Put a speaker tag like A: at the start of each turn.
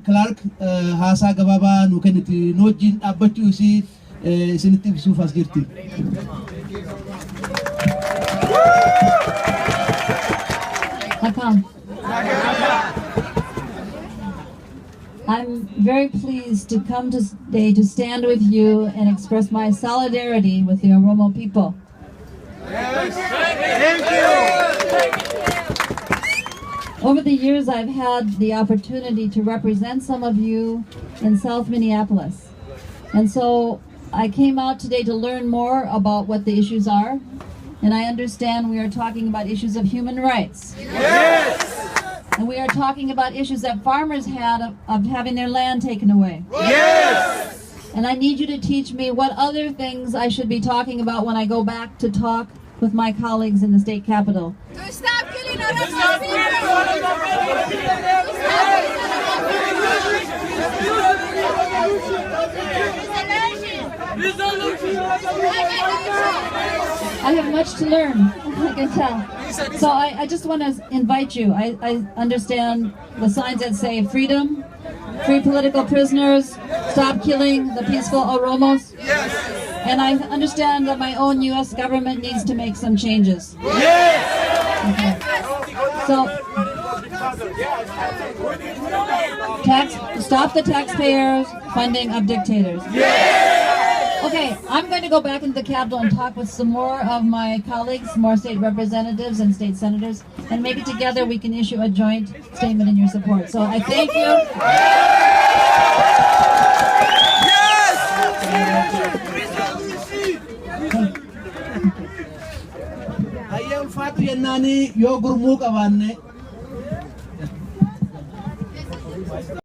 A: Clark haasaa gabaabaa nu kenniti noojjiin dhaabbachuu isii isinitti ibsuuf as jirti.
B: I'm very pleased to come today to stand with you and express my solidarity with the Oromo people.
C: Yes. Thank you.
B: Over the years, I've had the opportunity to represent some of you in South Minneapolis. And so I came out today to learn more about what the issues are. And I understand we are talking about issues of human rights.
C: Yes.
B: And we are talking about issues that farmers had of having their land taken away.
C: Yes.
B: And I need you to teach me what other things I should be talking about when I go back to talk with my colleagues in the state capitol.
D: To stop killing Oromo people!
B: I have much to learn, I can tell. So I just want to invite you. I understand the signs that say freedom, free political prisoners, stop killing the peaceful Oromos.
C: Yes.
B: And I understand that my own U.S. government needs to make some changes.
C: Yes.
B: Okay. So, stop the taxpayers funding of dictators.
C: Yes.
B: Okay, I'm going to go back into the Capitol and talk with some more of my colleagues, more state representatives and state senators, and maybe together we can issue a joint statement in your support. So I thank you.
C: Yes.
A: Ayyam faatu yennaani yoo gurmuu qabaanne